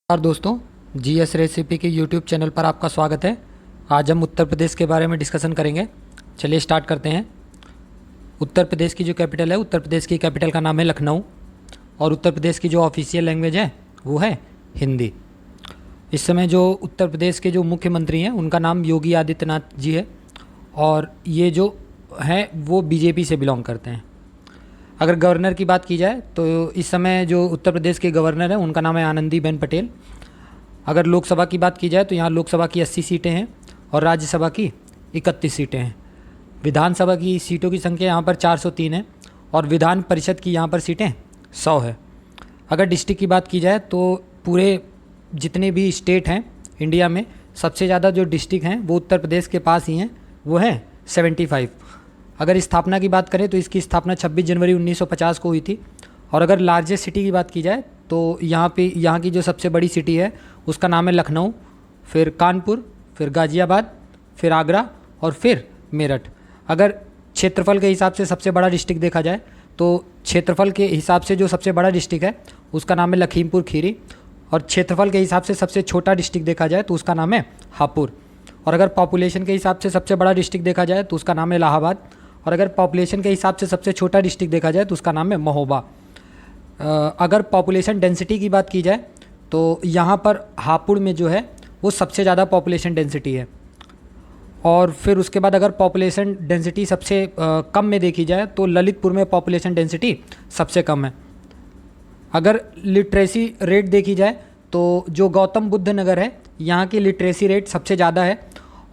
नमस्कार दोस्तों, GS recipe के यूट्यूब चैनल पर आपका स्वागत है। आज हम उत्तर प्रदेश के बारे में डिस्कशन करेंगे। चलिए स्टार्ट करते हैं। उत्तर प्रदेश की जो कैपिटल है, उत्तर प्रदेश की कैपिटल का नाम है लखनऊ और उत्तर प्रदेश की जो ऑफिशियल लैंग्वेज है वो है हिंदी। इस समय जो उत्तर प्रदेश के जो मुख्यमंत्री हैं उनका नाम योगी आदित्यनाथ जी है और ये जो हैं वो बीजेपी से बिलोंग करते हैं। अगर गवर्नर की बात की जाए तो इस समय जो उत्तर प्रदेश के गवर्नर हैं उनका नाम है आनंदीबेन पटेल। अगर लोकसभा की बात की जाए तो यहाँ लोकसभा की 80 सीटें हैं और राज्यसभा की 31 सीटें हैं। विधानसभा की सीटों की संख्या यहाँ पर 403 है और विधान परिषद की यहाँ पर सीटें 100 है। अगर डिस्ट्रिक्ट की बात की जाए तो पूरे जितने भी स्टेट हैं इंडिया में सबसे ज़्यादा जो डिस्ट्रिक्ट हैं वो उत्तर प्रदेश के पास ही हैं, वो हैं 75। अगर स्थापना की बात करें तो इसकी स्थापना 26 जनवरी 1950 को हुई थी। और अगर लार्जेस्ट सिटी की बात की जाए तो यहाँ की जो सबसे बड़ी सिटी है उसका नाम है लखनऊ, फिर कानपुर, फिर गाज़ियाबाद, फिर आगरा और फिर मेरठ। अगर क्षेत्रफल के हिसाब से सबसे बड़ा डिस्ट्रिक्ट देखा जाए तो क्षेत्रफल के हिसाब से जो सबसे बड़ा डिस्ट्रिक्ट है उसका नाम है लखीमपुर खीरी और क्षेत्रफल के हिसाब से सबसे छोटा डिस्ट्रिक्ट देखा जाए तो उसका नाम है हापुड़। और अगर पॉपुलेशन के हिसाब से सबसे बड़ा डिस्ट्रिक्ट देखा जाए तो उसका नाम है इलाहाबाद और अगर पॉपुलेशन के हिसाब से सबसे छोटा डिस्ट्रिक्ट देखा जाए तो उसका नाम है महोबा। अगर पॉपुलेशन डेंसिटी की बात की जाए तो यहाँ पर हापुड़ में जो है वो सबसे ज़्यादा पॉपुलेशन डेंसिटी है। और फिर उसके बाद अगर पॉपुलेशन डेंसिटी सबसे कम में देखी जाए तो ललितपुर में पॉपुलेशन डेंसिटी सबसे कम है। अगर लिटरेसी रेट देखी जाए तो जो गौतम बुद्ध नगर है यहाँ की लिटरेसी रेट सबसे ज़्यादा है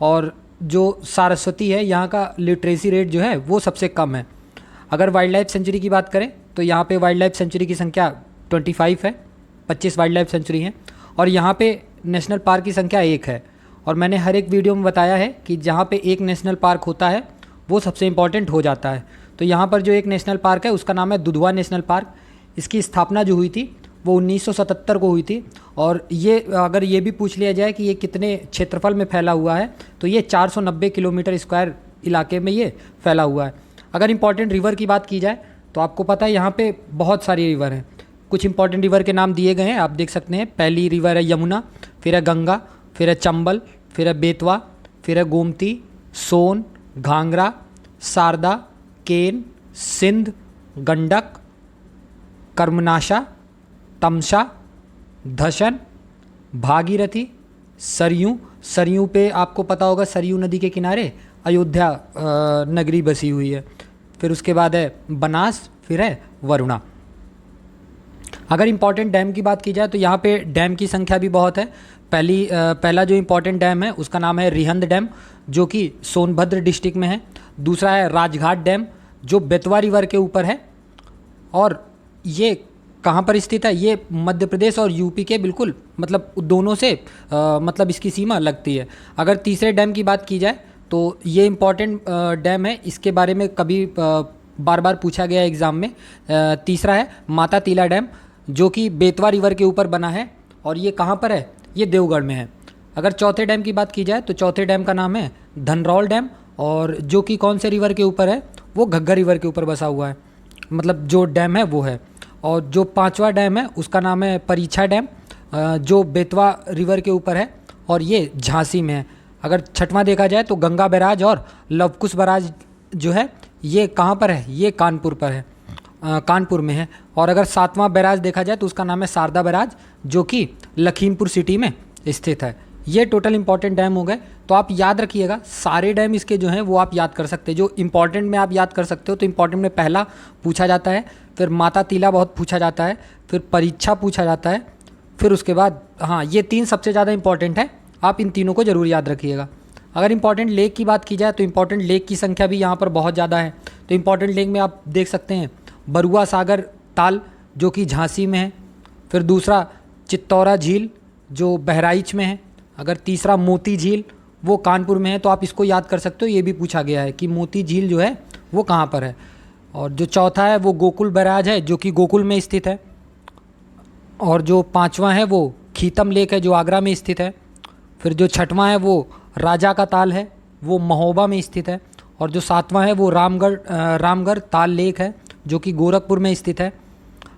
और जो सारस्वती है यहाँ का लिटरेसी रेट जो है वो सबसे कम है। अगर वाइल्ड लाइफ सेंचुरी की बात करें तो यहाँ पे वाइल्ड लाइफ सेंचुरी की संख्या 25 है, 25 वाइल्ड लाइफ सेंचुरी हैं और यहाँ पे नेशनल पार्क की संख्या 1 है। और मैंने हर एक वीडियो में बताया है कि जहाँ पे एक नेशनल पार्क होता है वो सबसे इम्पॉर्टेंट हो जाता है। तो यहाँ पर जो एक नेशनल पार्क है उसका नाम है दुधवा नेशनल पार्क। इसकी स्थापना जो हुई थी वो 1977 को हुई थी और ये अगर ये भी पूछ लिया जाए कि ये कितने क्षेत्रफल में फैला हुआ है तो ये 490 किलोमीटर स्क्वायर इलाके में ये फैला हुआ है। अगर इंपॉर्टेंट रिवर की बात की जाए तो आपको पता है यहाँ पे बहुत सारी रिवर हैं। कुछ इंपॉर्टेंट रिवर के नाम दिए गए हैं, आप देख सकते हैं। पहली रिवर है यमुना, फिर है गंगा, फिर है चंबल, फिर है बेतवा, फिर है गोमती, सोन, घाघरा, शारदा, केन, सिंध, गंडक, कर्मनाशा, तमसा, धसन, भागीरथी, सरयू पे आपको पता होगा सरयू नदी के किनारे अयोध्या नगरी बसी हुई है। फिर उसके बाद है बनास, फिर है वरुणा। अगर इम्पॉर्टेंट डैम की बात की जाए तो यहाँ पे डैम की संख्या भी बहुत है। पहला जो इम्पॉर्टेंट डैम है उसका नाम है रिहंद डैम जो कि सोनभद्र डिस्ट्रिक्ट में है। दूसरा है राजघाट डैम जो बेतवा रिवर के ऊपर है और ये कहाँ पर स्थित है, ये मध्य प्रदेश और यूपी के बिल्कुल मतलब दोनों से मतलब इसकी सीमा लगती है। अगर तीसरे डैम की बात की जाए तो ये इम्पॉर्टेंट डैम है, इसके बारे में कभी बार बार पूछा गया एग्ज़ाम में। तीसरा है माता तीला डैम जो कि बेतवा रिवर के ऊपर बना है और ये कहाँ पर है, ये देवगढ़ में है। अगर चौथे डैम की बात की जाए तो चौथे डैम का नाम है धनरौल डैम और जो कि कौन से रिवर के ऊपर है, वो घग्गर रिवर के ऊपर बसा हुआ है, मतलब जो डैम है वो है। और जो पांचवा डैम है उसका नाम है परीक्षा डैम जो बेतवा रिवर के ऊपर है और ये झांसी में है। अगर छठवां देखा जाए तो गंगा बैराज और लवकुश बैराज जो है ये कहाँ पर है, ये कानपुर पर है, कानपुर में है। और अगर सातवां बैराज देखा जाए तो उसका नाम है शारदा बैराज जो कि लखीमपुर सिटी में स्थित है। ये टोटल इंपॉर्टेंट डैम हो गए। तो आप याद रखिएगा सारे डैम इसके जो हैं वो आप याद कर सकते हैं। जो इंपॉर्टेंट में आप याद कर सकते हो तो इंपॉर्टेंट में पहला पूछा जाता है, फिर माता तीला बहुत पूछा जाता है, फिर परीक्षा पूछा जाता है, फिर उसके बाद हाँ ये 3 सबसे ज़्यादा इंपॉर्टेंट है। आप इन तीनों को ज़रूर याद रखिएगा। अगर इंपॉर्टेंट लेक की बात की जाए तो इंपॉर्टेंट लेक की संख्या भी यहाँ पर बहुत ज़्यादा है। तो इंपॉर्टेंट लेक में आप देख सकते हैं बरुआ सागर ताल जो कि झांसी में है, फिर दूसरा चित्तौरा झील जो बहराइच में है, अगर तीसरा मोती झील वो कानपुर में है। तो आप इसको याद कर सकते हो, ये भी पूछा गया है कि मोती झील जो है वो कहाँ पर है। और जो चौथा है वो गोकुल बैराज है जो कि गोकुल में स्थित है। और जो पांचवा है वो खीतम लेक है जो आगरा में स्थित है। फिर जो छठवां है वो राजा का ताल है, वो महोबा में स्थित है। और जो सातवां है वो रामगढ़ ताल लेक है जो कि गोरखपुर में स्थित है।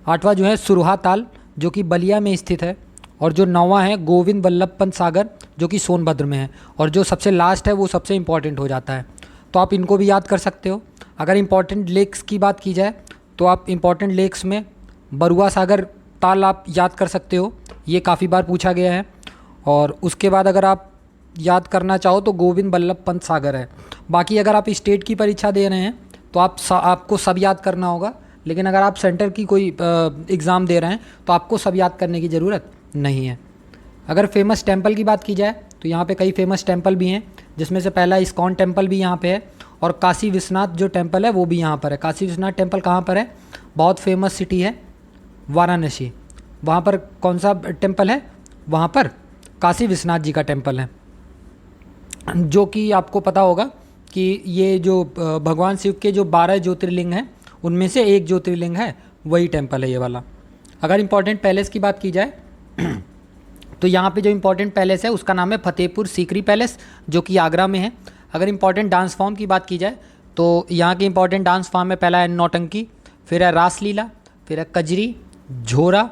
आठवां जो है सुरहा ताल जो कि बलिया में स्थित है। और जो 9वां है गोविंद वल्लभ पंत सागर जो कि सोनभद्र में है, और जो सबसे लास्ट है वो सबसे इम्पॉर्टेंट हो जाता है। तो आप इनको भी याद कर सकते हो। अगर इम्पॉर्टेंट लेक्स की बात की जाए तो आप इम्पॉर्टेंट लेक्स में बरुआ सागर ताल आप याद कर सकते हो, ये काफ़ी बार पूछा गया है। और उसके बाद अगर आप याद करना चाहो तो गोविंद वल्लभ पंत सागर है। बाकी अगर आप स्टेट की परीक्षा दे रहे हैं तो आपको सब याद करना होगा, लेकिन अगर आप सेंटर की कोई एग्ज़ाम दे रहे हैं तो आपको सब याद करने की ज़रूरत नहीं है। अगर फेमस टेम्पल की बात की जाए तो यहाँ पे कई फेमस टेम्पल भी हैं, जिसमें से पहला इस्कॉन टेम्पल भी यहाँ पे है, और काशी विश्वनाथ जो टेम्पल है वो भी यहाँ पर है। काशी विश्वनाथ टेम्पल कहाँ पर है? बहुत फेमस सिटी है वाराणसी। वहाँ पर कौन सा टेम्पल है? वहाँ पर काशी विश्वनाथ जी का टेम्पल है, जो कि आपको पता होगा कि ये जो भगवान शिव के जो 12 ज्योतिर्लिंग हैं उनमें से एक ज्योतिर्लिंग है, वही टेम्पल है ये वाला। अगर इम्पॉर्टेंट पैलेस की बात की जाए तो यहाँ पे जो इम्पोर्टेंट पैलेस है उसका नाम है फतेहपुर सीकरी पैलेस, जो कि आगरा में है। अगर इम्पॉर्टेंट डांस फॉर्म की बात की जाए तो यहाँ के इम्पॉर्टेंट डांस फॉर्म में पहला है नौटंकी, फिर है रासलीला, फिर है कजरी, झोरा,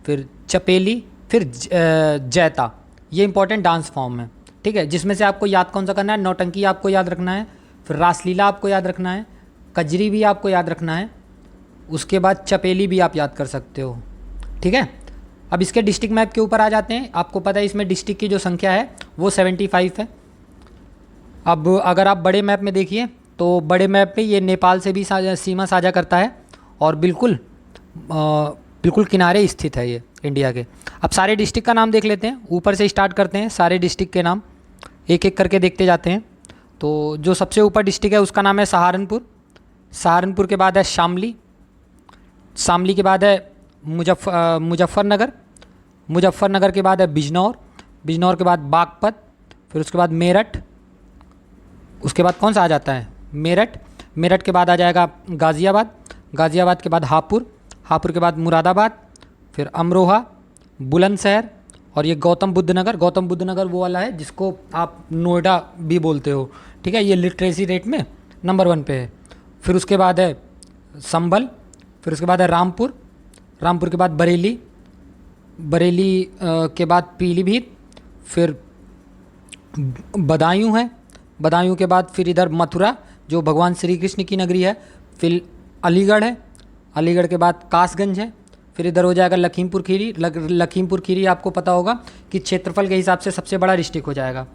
फिर चपेली, फिर जैता। ये इंपॉर्टेंट डांस फॉर्म है, ठीक है, जिसमें से आपको याद कौन सा करना है? नौटंकी आपको याद रखना है, फिर रासलीला आपको याद रखना है, कजरी भी आपको याद रखना है, उसके बाद चपेली भी आप याद कर सकते हो, ठीक है। अब इसके डिस्ट्रिक्ट मैप के ऊपर आ जाते हैं। आपको पता है इसमें डिस्ट्रिक्ट की जो संख्या है वो 75 है। अब अगर आप बड़े मैप में देखिए तो बड़े मैप में ये नेपाल से भी सीमा साझा करता है, और बिल्कुल किनारे स्थित है ये इंडिया के। अब सारे डिस्ट्रिक्ट का नाम देख लेते हैं, ऊपर से स्टार्ट करते हैं, सारे डिस्ट्रिक्ट के नाम एक एक करके देखते जाते हैं। तो जो सबसे ऊपर डिस्ट्रिक्ट है उसका नाम है सहारनपुर। सहारनपुर के बाद है शामली, शामली के बाद है मुजफ्फरनगर, मुजफ्फरनगर के बाद है बिजनौर, बिजनौर के बाद बागपत, फिर उसके बाद मेरठ, उसके बाद कौन सा आ जाता है? मेरठ, मेरठ के बाद आ जाएगा गाज़ियाबाद, गाज़ियाबाद के बाद हापुड़, हापुड़ के बाद मुरादाबाद, फिर अमरोहा, बुलंदशहर, और ये गौतम बुद्ध नगर। गौतम बुद्ध नगर वो वाला है जिसको आप नोएडा भी बोलते हो, ठीक है, ये लिटरेसी रेट में नंबर 1 पे है। फिर उसके बाद है संभल, फिर उसके बाद है रामपुर, रामपुर के बाद बरेली, बरेली के बाद पीलीभीत, फिर बदायूं है, बदायूं के बाद फिर इधर मथुरा जो भगवान श्री कृष्ण की नगरी है, फिर अलीगढ़ है, अलीगढ़ के बाद कासगंज है, फिर इधर हो जाएगा लखीमपुर खीरी। लखीमपुर खीरी आपको पता होगा कि क्षेत्रफल के हिसाब से सबसे बड़ा डिस्ट्रिक्ट हो जाएगा।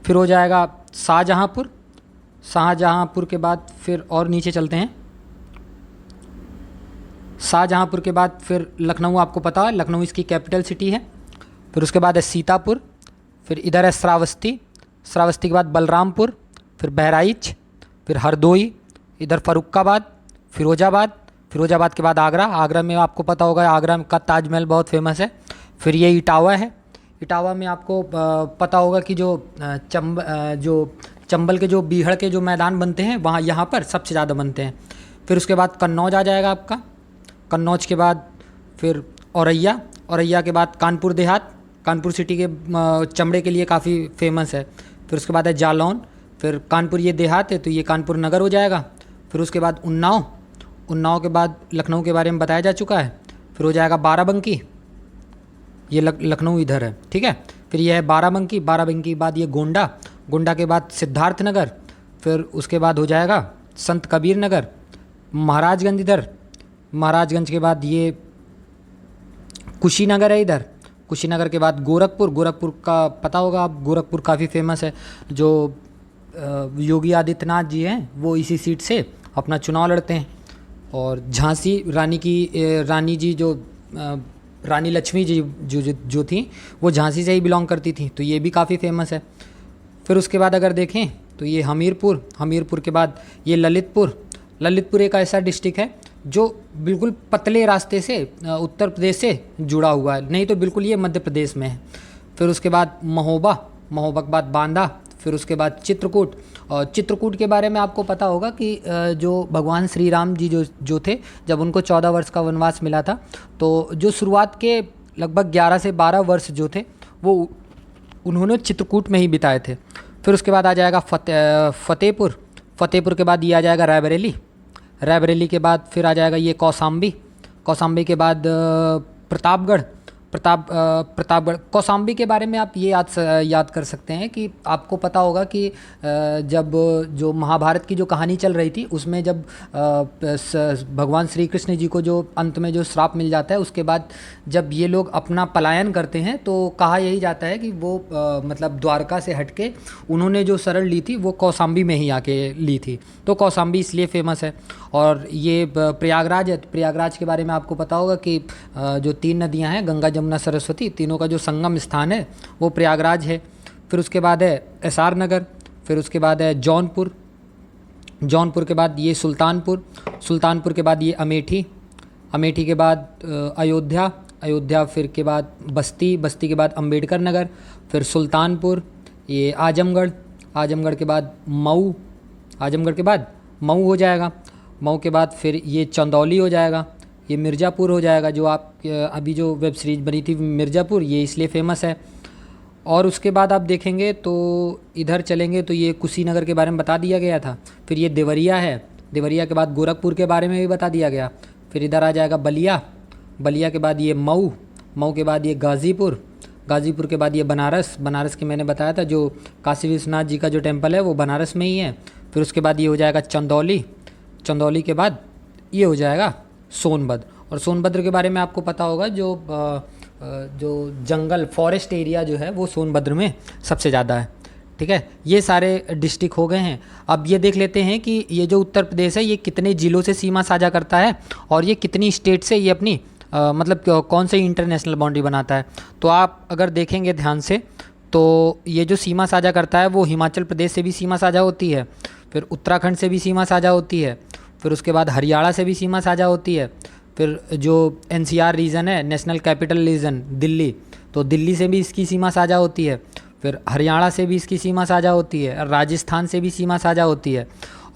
फिर हो जाएगा शाहजहाँपुर, शाहजहाँपुर के बाद फिर और नीचे चलते हैं, शाहजहाँपुर के बाद फिर लखनऊ, आपको पता है लखनऊ इसकी कैपिटल सिटी है। फिर उसके बाद है सीतापुर, फिर इधर है श्रावस्ती, श्रावस्ती के बाद बलरामपुर, फिर बहराइच, फिर हरदोई, इधर फरुखाबाद, फिरोजाबाद, फिरोजाबाद के बाद आगरा, आगरा में आपको पता होगा आगरा का ताजमहल बहुत फेमस है। फिर ये इटावा है, इटावा में आपको पता होगा कि जो चंबल के जो बीहड़ के जो मैदान बनते हैं वहाँ यहाँ पर सबसे ज़्यादा बनते हैं। फिर उसके बाद कन्नौज आ जाएगा आपका, कन्नौज के बाद फिर औरैया, औरैया के बाद कानपुर देहात, कानपुर सिटी के चमड़े के लिए काफ़ी फेमस है। फिर उसके बाद है जालौन, फिर कानपुर ये देहात है तो ये कानपुर नगर हो जाएगा। फिर उसके बाद उन्नाव, उन्नाव के बाद लखनऊ के बारे में बताया जा चुका है। फिर हो जाएगा बाराबंकी, ये लखनऊ इधर है, ठीक है। फिर ये है बाराबंकी, बाराबंकी के बाद ये गोंडा, गोंडा के बाद सिद्धार्थनगर, फिर उसके बाद हो जाएगा संत कबीर नगर, महाराजगंज इधर, महाराजगंज के बाद ये कुशीनगर है इधर, कुशीनगर के बाद गोरखपुर, गोरखपुर का पता होगा आप, गोरखपुर काफ़ी फेमस है, जो योगी आदित्यनाथ जी हैं वो इसी सीट से अपना चुनाव लड़ते हैं। और झांसी रानी जी जो रानी लक्ष्मी जी जो थी वो झांसी से ही बिलोंग करती थी, तो ये भी काफ़ी फेमस है। फिर उसके बाद अगर देखें तो ये हमीरपुर, हमीरपुर के बाद ये ललितपुर, ललितपुर एक ऐसा डिस्ट्रिक्ट है जो बिल्कुल पतले रास्ते से उत्तर प्रदेश से जुड़ा हुआ है, नहीं तो बिल्कुल ये मध्य प्रदेश में है। फिर उसके बाद महोबा, महोबा के बाद बांदा, फिर उसके बाद चित्रकूट। और चित्रकूट के बारे में आपको पता होगा कि जो भगवान श्री राम जी जो थे, जब उनको 14 वर्ष का वनवास मिला था तो जो शुरुआत के लगभग 11 से 12 वर्ष जो थे वो उन्होंने चित्रकूट में ही बिताए थे। फिर उसके बाद आ जाएगा फतेहपुर, फतेहपुर के बाद ये आ जाएगा रायबरेली, रायबरेली के बाद फिर आ जाएगा ये कौसाम्बी, कौसाम्बी के बाद प्रतापगढ़, प्रतापगढ़। कौसाम्बी के बारे में आप ये याद कर सकते हैं कि आपको पता होगा कि जब जो महाभारत की जो कहानी चल रही थी उसमें जब भगवान श्री कृष्ण जी को जो अंत में जो श्राप मिल जाता है, उसके बाद जब ये लोग अपना पलायन करते हैं तो कहा यही जाता है कि वो मतलब द्वारका से हटके उन्होंने जो शरण ली थी वो कौसाम्बी में ही आके ली थी। तो कौसाम्बी इसलिए फेमस है। और ये प्रयागराज है, प्रयागराज के बारे में आपको पता होगा कि जो 3 नदियां हैं, गंगा जमुना सरस्वती, तीनों का जो संगम स्थान है वो प्रयागराज है। फिर उसके बाद है एसआर नगर, फिर उसके बाद है जौनपुर, जौनपुर के बाद ये सुल्तानपुर, सुल्तानपुर के बाद ये अमेठी, अमेठी के बाद अयोध्या, अयोध्या फिर के बाद बस्ती, बस्ती के बाद अंबेडकर नगर, फिर सुल्तानपुर, ये आजमगढ़, आजमगढ़ के बाद मऊ, आजमगढ़ के बाद मऊ हो जाएगा, मऊ के बाद फिर ये चंदौली हो जाएगा, ये मिर्ज़ापुर हो जाएगा। जो आप अभी जो वेब सीरीज़ बनी थी मिर्ज़ापुर, ये इसलिए फेमस है। और उसके बाद आप देखेंगे तो इधर चलेंगे तो ये कुशीनगर के बारे में बता दिया गया था। फिर ये देवरिया है, देवरिया के बाद गोरखपुर के बारे में भी बता दिया गया। फिर इधर आ जाएगा बलिया, बलिया के बाद ये मऊ, मऊ के बाद ये गाज़ीपुर, गाज़ीपुर के बाद ये बनारस, बनारस के मैंने बताया था जो काशी विश्वनाथ जी का जो टेम्पल है वो बनारस में ही है। फिर उसके बाद ये हो जाएगा चंदौली, चंदौली के बाद ये हो जाएगा सोनभद्र। और सोनभद्र के बारे में आपको पता होगा जो जंगल फॉरेस्ट एरिया जो है वो सोनभद्र में सबसे ज़्यादा है। ठीक है, ये सारे डिस्ट्रिक्ट हो गए हैं। अब ये देख लेते हैं कि ये जो उत्तर प्रदेश है ये कितने ज़िलों से सीमा साझा करता है और ये कितनी स्टेट से ये अपनी मतलब कौन से इंटरनेशनल बाउंड्री बनाता है। तो आप अगर देखेंगे ध्यान से तो ये जो सीमा साझा करता है वो हिमाचल प्रदेश से भी सीमा साझा होती है, फिर उत्तराखंड से भी सीमा साझा होती है, फिर उसके बाद हरियाणा से भी सीमा साझा होती है, फिर जो एनसीआर रीजन है, नेशनल कैपिटल रीजन दिल्ली, तो दिल्ली से भी इसकी सीमा साझा होती है, फिर हरियाणा से भी इसकी सीमा साझा होती है, राजस्थान से भी सीमा साझा होती है।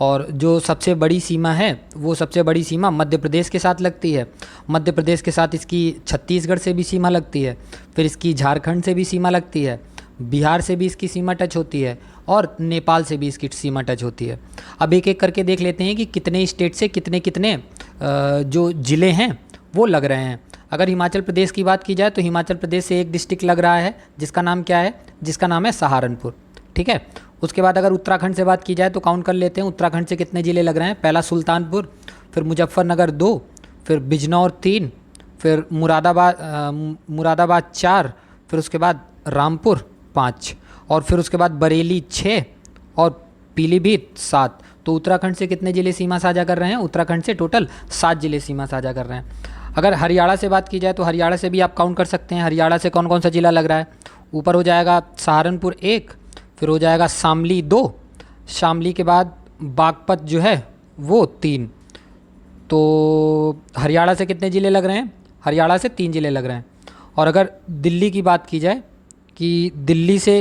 और जो सबसे बड़ी सीमा है वो सबसे बड़ी सीमा मध्य प्रदेश के साथ लगती है, मध्य प्रदेश के साथ इसकी छत्तीसगढ़ से भी सीमा लगती है, फिर इसकी झारखंड से भी सीमा लगती है, बिहार से भी इसकी सीमा टच होती है और नेपाल से भी इसकी सीमा टच होती है। अब एक एक करके देख लेते हैं कि कितने स्टेट से कितने कितने जो ज़िले हैं वो लग रहे हैं। अगर हिमाचल प्रदेश की बात की जाए तो हिमाचल प्रदेश से एक डिस्ट्रिक्ट लग रहा है जिसका नाम क्या है, जिसका नाम है सहारनपुर। ठीक है, उसके बाद अगर उत्तराखंड से बात की जाए तो काउंट कर लेते हैं उत्तराखंड से कितने ज़िले लग रहे हैं। पहला सुल्तानपुर, फिर मुजफ्फरनगर 2, फिर बिजनौर 3, फिर मुरादाबाद 4, फिर उसके बाद रामपुर 5, और फिर उसके बाद बरेली 6 और पीलीभीत 7। तो उत्तराखंड से कितने ज़िले सीमा साझा कर रहे हैं? उत्तराखंड से टोटल 7 ज़िले सीमा साझा कर रहे हैं। अगर हरियाणा से बात की जाए तो हरियाणा से भी आप काउंट कर सकते हैं। हरियाणा से कौन कौन सा ज़िला लग रहा है? ऊपर हो जाएगा सहारनपुर 1, फिर हो जाएगा शामली 2, शामली के बाद बागपत जो है वो 3। तो हरियाणा से कितने ज़िले लग रहे हैं? हरियाणा से 3 ज़िले लग रहे हैं। और अगर दिल्ली की बात की जाए कि दिल्ली से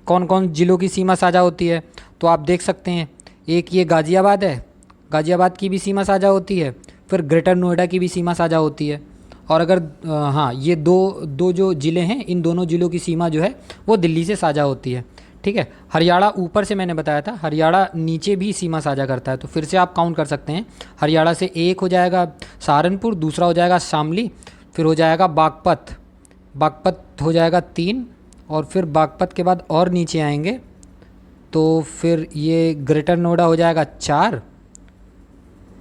कौन कौन ज़िलों की सीमा साझा होती है, तो आप देख सकते हैं एक ये गाज़ियाबाद है, गाज़ियाबाद की भी सीमा साझा होती है, फिर ग्रेटर नोएडा की भी सीमा साझा होती है। और अगर हाँ, ये दो जो ज़िले हैं, इन दोनों ज़िलों की सीमा जो है वो दिल्ली से साझा होती है। ठीक है, हरियाणा ऊपर से मैंने बताया था, हरियाणा नीचे भी सीमा साझा करता है। तो फिर से आप काउंट कर सकते हैं, हरियाणा से एक हो जाएगा सहारनपुर, दूसरा हो जाएगा शामली, फिर हो जाएगा बागपत, बागपत हो जाएगा 3, और फिर बागपत के बाद और नीचे आएंगे तो फिर ये ग्रेटर नोएडा हो जाएगा 4,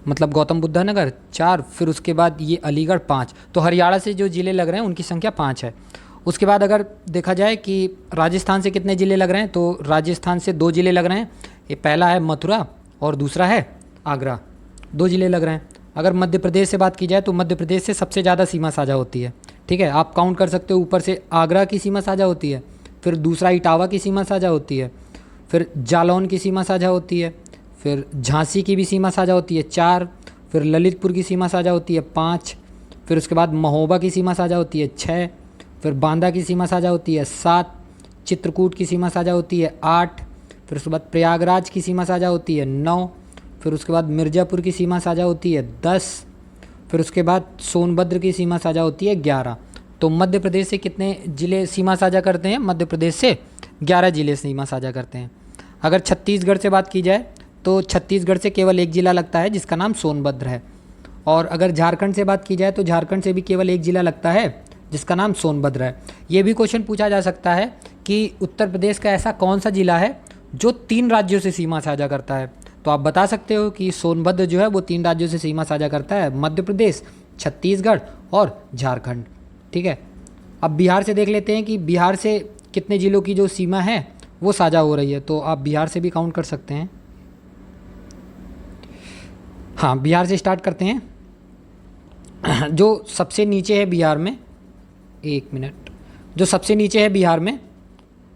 मतलब गौतम बुद्ध नगर 4, फिर उसके बाद ये अलीगढ़ 5। तो हरियाणा से जो ज़िले लग रहे हैं उनकी संख्या 5 है। उसके बाद अगर देखा जाए कि राजस्थान से कितने ज़िले लग रहे हैं, तो राजस्थान से 2 ज़िले लग रहे हैं। ये पहला है मथुरा और दूसरा है आगरा, 2 ज़िले लग रहे हैं। अगर मध्य प्रदेश से बात की जाए तो मध्य प्रदेश से सबसे ज़्यादा सीमा साझा होती है। ठीक है, आप काउंट कर सकते हो, ऊपर से आगरा की सीमा साझा होती है, फिर दूसरा इटावा की सीमा साझा होती है, फिर जालौन की सीमा साझा होती है, फिर झांसी की भी सीमा साझा होती है 4, फिर ललितपुर की सीमा साझा होती है 5, फिर उसके बाद महोबा की सीमा साझा होती है 6, फिर बांदा की सीमा साझा होती है 7, चित्रकूट की सीमा साझा होती है 8, फिर उसके बाद प्रयागराज की सीमा साझा होती है 9, फिर उसके बाद मिर्ज़ापुर की सीमा साझा होती है 10, फिर उसके बाद सोनभद्र की सीमा साझा होती है 11। तो मध्य प्रदेश से कितने ज़िले सीमा साझा करते हैं? मध्य प्रदेश से 11 ज़िले सीमा साझा करते हैं। अगर छत्तीसगढ़ से बात की जाए तो छत्तीसगढ़ से केवल एक ज़िला लगता है जिसका नाम सोनभद्र है। और अगर झारखंड से बात की जाए तो झारखंड से भी केवल एक ज़िला लगता है जिसका नाम सोनभद्र है। ये भी क्वेश्चन पूछा जा सकता है कि उत्तर प्रदेश का ऐसा कौन सा जिला है जो 3 राज्यों से सीमा साझा करता है। तो आप बता सकते हो कि सोनभद्र जो है वो 3 राज्यों से सीमा साझा करता है, मध्य प्रदेश, छत्तीसगढ़ और झारखंड। ठीक है, अब बिहार से देख लेते हैं कि बिहार से कितने ज़िलों की जो सीमा है वो साझा हो रही है। तो आप बिहार से भी काउंट कर सकते हैं। हाँ, बिहार से स्टार्ट करते हैं। जो सबसे नीचे है बिहार में, 1 मिनट, जो सबसे नीचे है बिहार में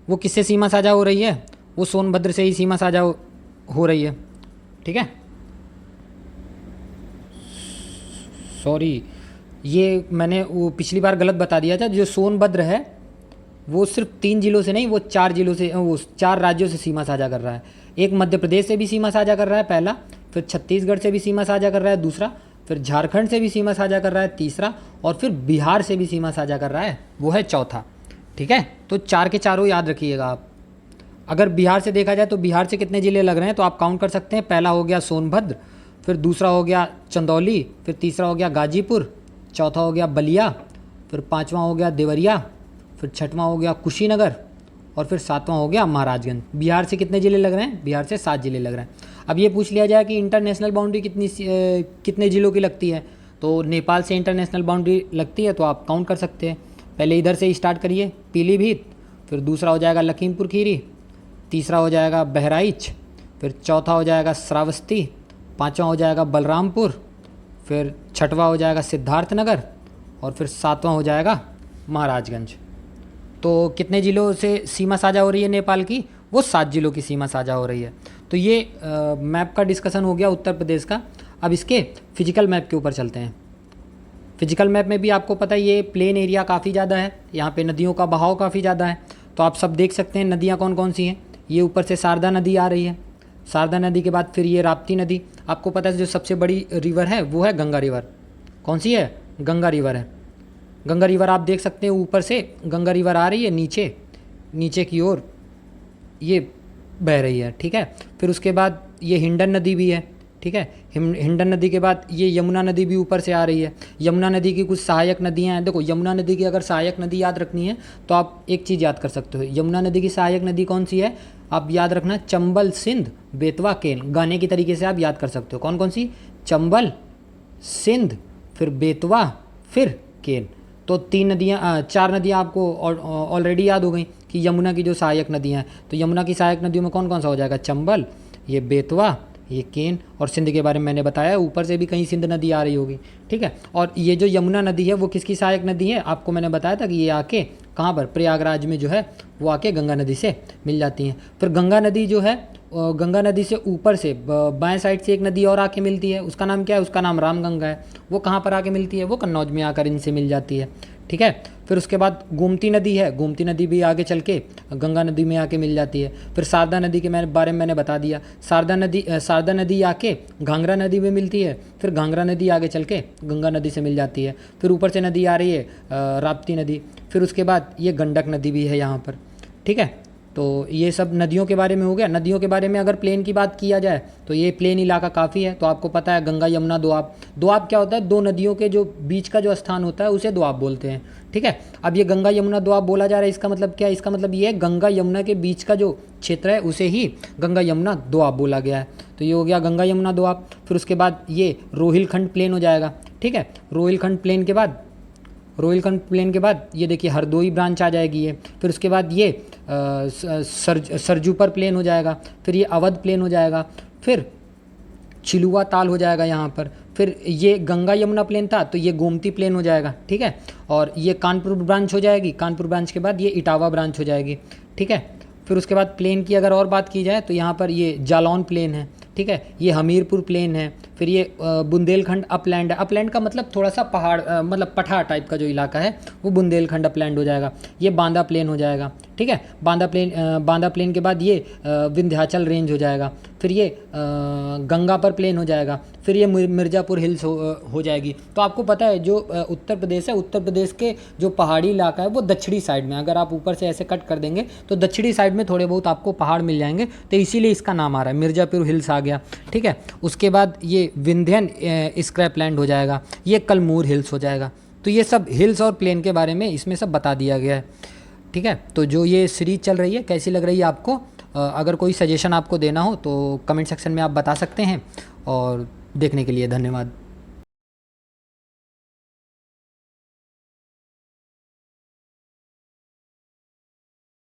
वो किससे सीमा साझा हो रही है? वो सोनभद्र से ही सीमा साझा हो रही है। ठीक है, सॉरी, ये मैंने वो पिछली बार गलत बता दिया था। जो सोनभद्र है वो सिर्फ 3 जिलों से नहीं, वो 4 जिलों से, वो 4 राज्यों से सीमा साझा कर रहा है। एक मध्य प्रदेश से भी सीमा साझा कर रहा है पहला, फिर छत्तीसगढ़ से भी सीमा साझा कर रहा है दूसरा, फिर झारखंड से भी सीमा साझा कर रहा है तीसरा, और फिर बिहार से भी सीमा साझा कर रहा है, वो है चौथा। ठीक है, तो 4 के चारों याद रखिएगा आप। अगर बिहार से देखा जाए तो बिहार से कितने ज़िले लग रहे हैं तो आप काउंट कर सकते हैं। पहला हो गया सोनभद्र, फिर दूसरा हो गया चंदौली, फिर तीसरा हो गया गाजीपुर, चौथा हो गया बलिया, फिर 5वां हो गया देवरिया, फिर 6वां हो गया कुशीनगर, और फिर 7वां हो गया महाराजगंज। बिहार से कितने ज़िले लग रहे हैं? बिहार से 7 ज़िले लग रहे हैं। अब ये पूछ लिया जाए कि इंटरनेशनल बाउंड्री कितने ज़िलों की लगती है, तो नेपाल से इंटरनेशनल बाउंड्री लगती है, तो आप काउंट कर सकते हैं। पहले इधर से ही स्टार्ट करिए, पीलीभीत, फिर दूसरा हो जाएगा लखीमपुर खीरी, तीसरा हो जाएगा बहराइच, फिर चौथा हो जाएगा श्रावस्ती, 5वां हो जाएगा बलरामपुर, फिर 6वां हो जाएगा सिद्धार्थनगर, और फिर 7वां हो जाएगा महाराजगंज। तो कितने ज़िलों से सीमा साझा हो रही है नेपाल की? वो 7 ज़िलों की सीमा साझा हो रही है। तो ये मैप का डिस्कशन हो गया उत्तर प्रदेश का। अब इसके फिजिकल मैप के ऊपर चलते हैं। फिजिकल मैप में भी आपको पता है ये प्लेन एरिया काफ़ी ज़्यादा है, यहाँ पे नदियों का बहाव काफ़ी ज़्यादा है। तो आप सब देख सकते हैं नदियाँ कौन कौन सी हैं। ये ऊपर से शारदा नदी आ रही है, शारदा नदी के बाद फिर ये राप्ती नदी। आपको पता है जो सबसे बड़ी रिवर है वो है गंगा रिवर। कौन सी है? गंगा रिवर है। गंगा रिवर आप देख सकते हैं ऊपर से गंगा रिवर आ रही है, नीचे की ओर ये बह रही है। ठीक है, फिर उसके बाद ये हिंडन नदी भी है। ठीक है, हिंडन नदी के बाद ये यमुना नदी भी ऊपर से आ रही है। यमुना नदी की कुछ सहायक नदियाँ हैं। देखो, यमुना नदी की अगर सहायक नदी याद रखनी है तो आप एक चीज़ याद कर सकते हो। यमुना नदी की सहायक नदी कौन सी है? आप याद रखना, चंबल, सिंध, बेतवा, केन। गाने की तरीके से आप याद कर सकते हो। कौन कौन सी? चंबल, सिंध, फिर बेतवा, फिर केन। तो 4 नदियाँ आपको ऑलरेडी याद हो गई कि यमुना की जो सहायक नदियाँ हैं। तो यमुना की सहायक नदियों में कौन कौन सा हो जाएगा? चंबल, ये बेतवा, ये केन, और सिंध के बारे में मैंने बताया, ऊपर से भी कहीं सिंध नदी आ रही होगी। ठीक है, और ये जो यमुना नदी है वो किसकी सहायक नदी है? आपको मैंने बताया था कि ये आके कहाँ पर, प्रयागराज में जो है वो आके गंगा नदी से मिल जाती हैं। फिर गंगा नदी जो है, गंगा नदी से ऊपर से बाएं साइड से एक नदी और आके मिलती है। उसका नाम क्या है? उसका नाम रामगंगा है। वो कहाँ पर आके मिलती है? वो कन्नौज में आकर इनसे मिल जाती है। ठीक है, फिर उसके बाद गोमती नदी है। गोमती नदी भी आगे चल के गंगा नदी में आके मिल जाती है। फिर शारदा नदी के बारे में मैंने बता दिया। शारदा नदी आके घाघरा नदी में मिलती है। फिर घाघरा नदी आगे चल के गंगा नदी से मिल जाती है। फिर ऊपर से नदी आ रही है राप्ती नदी। फिर उसके बाद ये गंडक नदी भी है यहाँ पर। ठीक है, तो ये सब नदियों के बारे में हो गया। नदियों के बारे में अगर प्लेन की बात किया जाए तो ये प्लेन इलाका काफ़ी है। तो आपको पता है गंगा यमुना दोआब। दोआब क्या होता है? 2 नदियों के जो बीच का जो स्थान होता है उसे दोआब बोलते हैं। ठीक है, अब ये गंगा यमुना दोआब बोला जा रहा है, इसका मतलब क्या है? इसका मतलब ये है गंगा यमुना के बीच का जो क्षेत्र है उसे ही गंगा यमुना दोआब बोला गया है। तो ये हो गया गंगा यमुना दोआब। फिर उसके बाद ये रोहिलखंड प्लेन हो जाएगा। ठीक है, रोहिलखंड प्लेन के बाद ये देखिए हरदोई ब्रांच आ जाएगी ये। फिर उसके बाद ये सरजूपर प्लेन हो जाएगा। फिर ये अवध प्लेन हो जाएगा। फिर चिलुआ ताल हो जाएगा यहाँ पर। फिर ये गंगा यमुना प्लेन था तो ये गोमती प्लेन हो जाएगा। ठीक है, और ये कानपुर ब्रांच हो जाएगी। कानपुर ब्रांच के बाद ये इटावा ब्रांच हो जाएगी। ठीक है, फिर उसके बाद प्लेन की अगर और बात की जाए तो यहाँ पर ये जालौन प्लेन है। ठीक है, ये हमीरपुर प्लेन है। फिर ये बुंदेलखंड अपलैंड है। अपलैंड का मतलब थोड़ा सा पहाड़, मतलब पठार टाइप का जो इलाका है वो बुंदेलखंड अपलैंड हो जाएगा। ये बांदा प्लेन हो जाएगा। ठीक है, बांदा प्लेन के बाद ये विंध्याचल रेंज हो जाएगा। फिर ये गंगापर प्लेन हो जाएगा। फिर ये मिर्ज़ापुर हिल्स हो जाएगी। तो आपको पता है जो उत्तर प्रदेश है, उत्तर प्रदेश के जो पहाड़ी इलाका है वो दक्षिणी साइड में, अगर आप ऊपर से ऐसे कट कर देंगे तो दक्षिणी साइड में थोड़े बहुत आपको पहाड़ मिल जाएंगे। तो इसीलिए इसका नाम आ रहा है, मिर्ज़ापुर हिल्स आ गया। ठीक है, उसके बाद ये विंध्यन स्क्रैपलैंड हो जाएगा। ये कलमूर हिल्स हो जाएगा। तो ये सब हिल्स और प्लेन के बारे में इसमें सब बता दिया गया है। ठीक है, तो जो ये सीरीज़ चल रही है कैसी लग रही है आपको? अगर कोई सजेशन आपको देना हो तो कमेंट सेक्शन में आप बता सकते हैं। और देखने के लिए धन्यवाद।